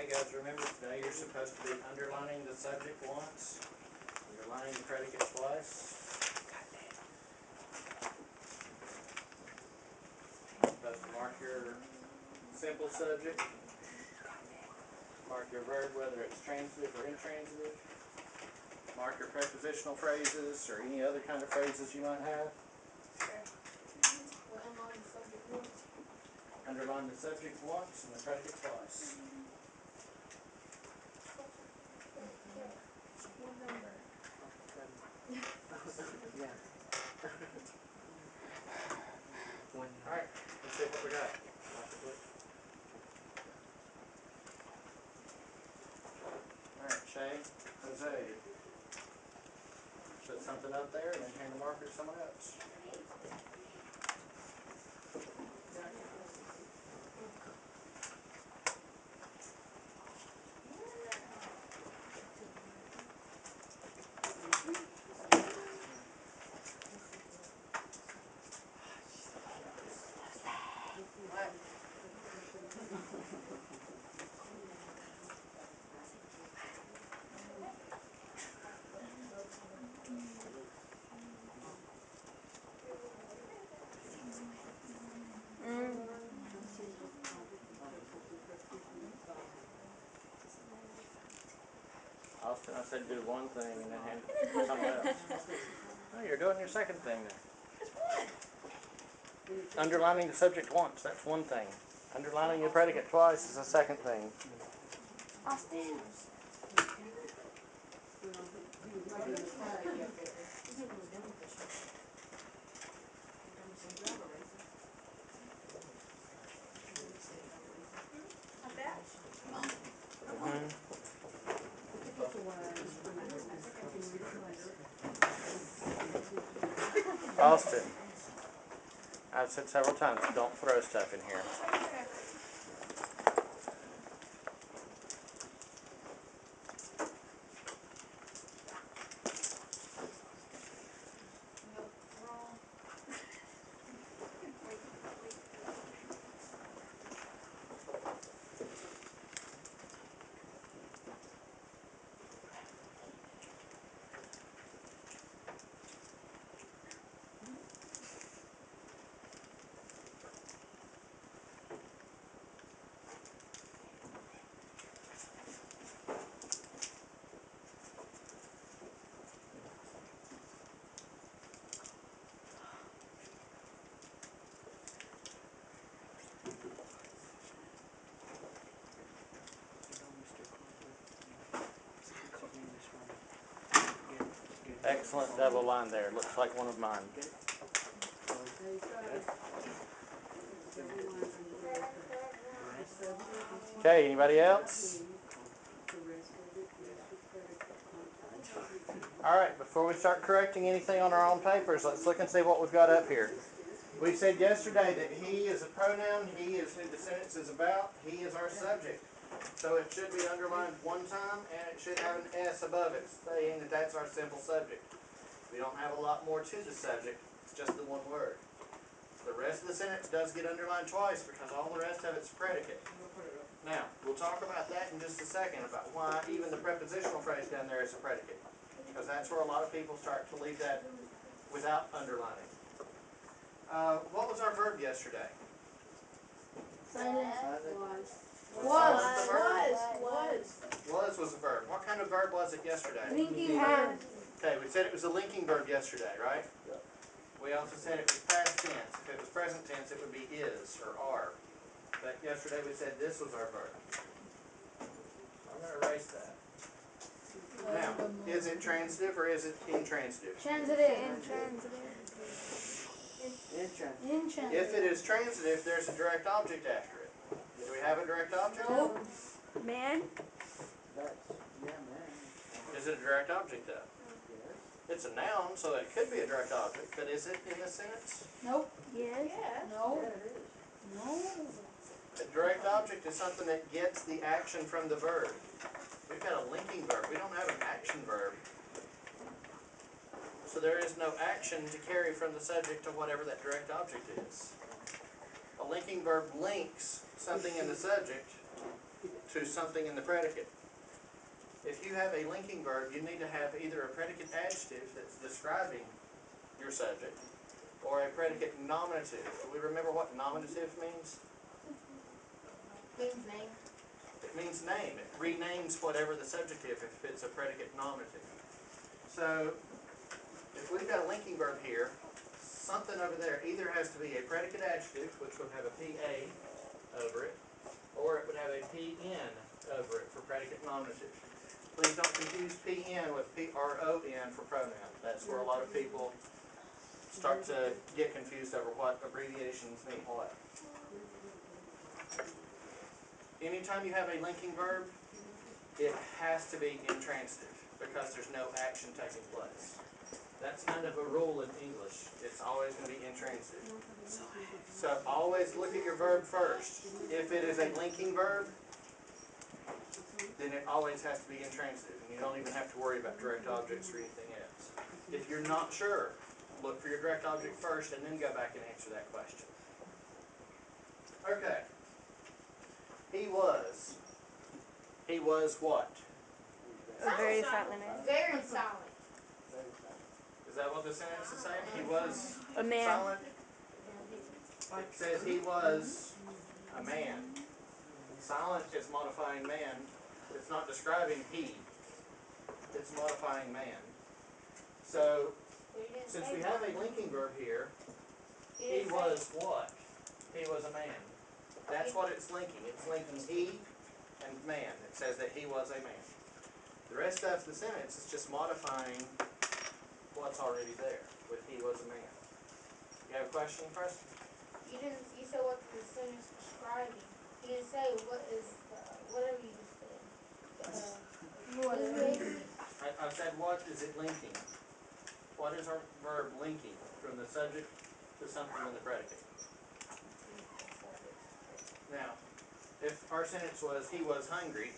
guys remember today you're supposed to be underlining the subject once, underlining the predicate twice. You're supposed to mark your simple subject, mark your verb whether it's transitive or intransitive, mark your prepositional phrases or any other kind of phrases you might have. Underline the subject once and the predicate twice. One number. Yeah. Alright, let's see what we got. Alright, Shay, Jose. Put something up there and then hand the marker to someone else. Austin, I said do one thing and then hand it to someone else. Oh, you're doing your second thing there. Underlining the subject once, that's one thing. Underlining the predicate twice is the second thing. Austin. Austin, I've said several times, don't throw stuff in here. Excellent double line there. Looks like one of mine. Okay, anybody else? Alright, before we start correcting anything on our own papers, let's look and see what we've got up here. We said yesterday that he is a pronoun, he is who the sentence is about, he is our subject. So it should be underlined one time and it should have an S above it saying that that's our simple subject. We don't have a lot more to the subject, it's just the one word. The rest of the sentence does get underlined twice because all the rest of it's predicate. Now, we'll talk about that in just a second, about why even the prepositional phrase down there is a predicate. Because that's where a lot of people start to leave that without underlining. What was our verb yesterday? Silent. Was was a verb. What kind of verb was it yesterday? Linking verb. Okay, we said it was a linking verb yesterday, right? We also said it was past tense. If it was present tense, it would be is or are. But yesterday we said this was our verb. I'm going to erase that. Now, is it transitive or is it intransitive? Intransitive. If it is transitive, there's a direct object after it. Do we have a direct object? Nope. Man. Is it a direct object though? It's a noun, so it could be a direct object, but is it in this sentence? Nope. Yes. No. No. A direct object is something that gets the action from the verb. We've got a linking verb. We don't have an action verb. So there is no action to carry from the subject to whatever that direct object is. A linking verb links something in the subject to something in the predicate. If you have a linking verb, you need to have either a predicate adjective that's describing your subject, or a predicate nominative. Do we remember what nominative means? Means name. It means name. It renames whatever the subjective if it's a predicate nominative. So, if we've got a linking verb here, something over there either has to be a predicate adjective, which would have a PA over it, or it would have a PN over it for predicate nominative. Please don't confuse PN with PRON for pronoun. That's where a lot of people start to get confused over what abbreviations mean what. Anytime you have a linking verb, it has to be intransitive because there's no action taking place. That's kind of a rule in English. It's always going to be intransitive. So always look at your verb first. If it is a linking verb, then it always has to be intransitive, and you don't even have to worry about direct objects or anything else. If you're not sure, look for your direct object first and then go back and answer that question. Okay. He was what? Very silent man. Very silent. Is that what the sentence is saying? He was A man. silent? It says he was a man. Silent is modifying man. It's not describing he. It's modifying man. So, since we have a linking verb here, he was what? He was a man. That's what it's linking. It's linking he and man. It says that he was a man. The rest of the sentence is just modifying what's already there with he was a man. You have a question, Preston? You said what the sentence describing. You didn't say what is whatever you just said. I said what is it linking? What is our verb linking from the subject to something in the predicate? Now, if our sentence was he was hungry,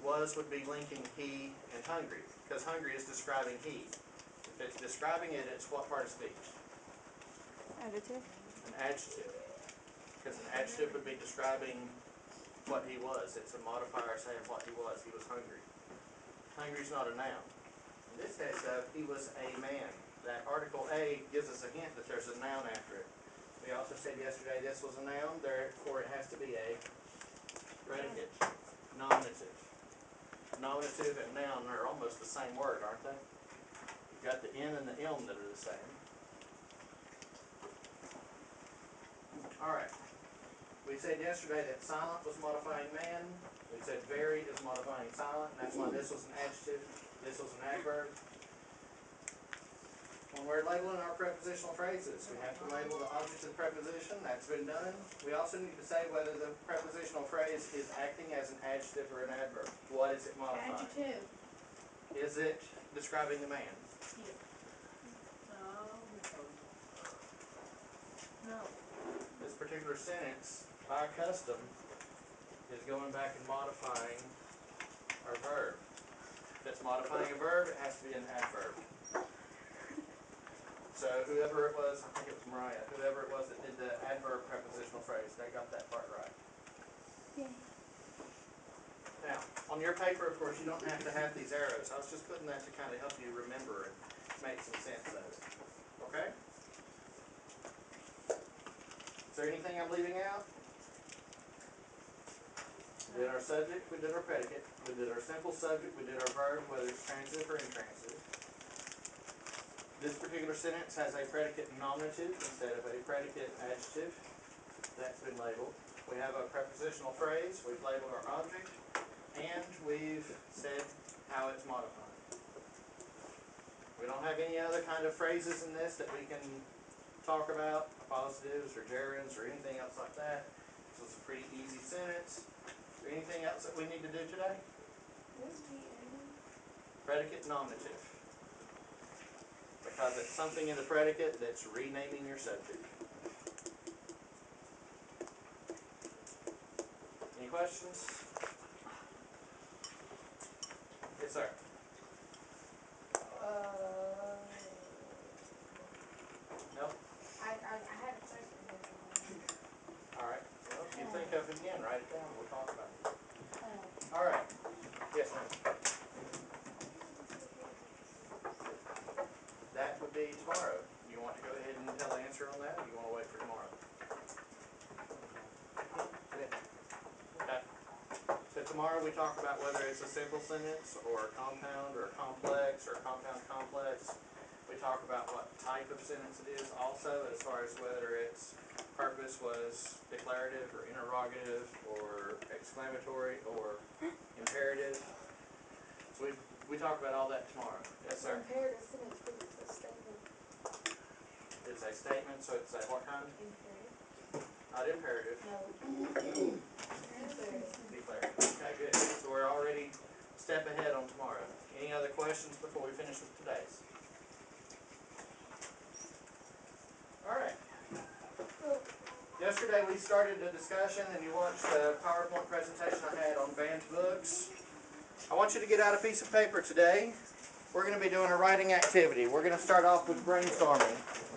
was would be linking he and hungry, because hungry is describing he. If it's describing it, it's what part of speech? Adjective. An adjective. Because an adjective would be describing what he was. It's a modifier saying what he was. He was hungry. Hungry is not a noun. In this case, though, he was a man. That article A gives us a hint that there's a noun after it. We also said yesterday this was a noun, therefore it has to be a predicate nominative. Nominative and noun are almost the same word, aren't they? You've got the N and the M that are the same. Alright. We said yesterday that silent was modifying man. We said very is modifying silent, and that's why this was an adjective, this was an adverb. When we're labeling our prepositional phrases, we have to label the object of the preposition. That's been done. We also need to say whether the prepositional phrase is acting as an adjective or an adverb. What is it modifying? Adjective. Is it describing the man? No. This particular sentence, by custom, is going back and modifying our verb. If it's modifying a verb, it has to be an adverb. So whoever it was, I think it was Mariah, whoever it was that did the adverb prepositional phrase, they got that part right. Yeah. Now, on your paper, of course, you don't have to have these arrows. I was just putting that to kind of help you remember and make some sense of it. Okay? Is there anything I'm leaving out? We did our subject, we did our predicate, we did our simple subject, we did our verb, whether it's transitive or intransitive. This particular sentence has a predicate nominative instead of a predicate adjective. That's been labeled. We have a prepositional phrase, we've labeled our object, and we've said how it's modified. We don't have any other kind of phrases in this that we can talk about, positives or gerunds or anything else like that. This was a pretty easy sentence. Is there anything else that we need to do today? Predicate nominative. Because it's something in the predicate that's renaming your subject. Any questions? Yes, sir. Nope. I had a question. Alright. Well, if you think of it again, write it down. We'll talk about it. tomorrow we talk about whether it's a simple sentence, or a compound, or a complex, or a compound complex. We talk about what type of sentence it is also, as far as whether its purpose was declarative, or interrogative, or exclamatory, or imperative. So we talk about all that tomorrow. Yes, sir? Imperative sentence because it's a statement. It's a statement, so it's a what kind? Imperative. Not imperative. No. Imperative. Declarative. Okay, good. So we're already a step ahead on tomorrow. Any other questions before we finish with today's? Alright. Yesterday we started the discussion and you watched the PowerPoint presentation I had on banned books. I want you to get out a piece of paper today. We're going to be doing a writing activity. We're going to start off with brainstorming.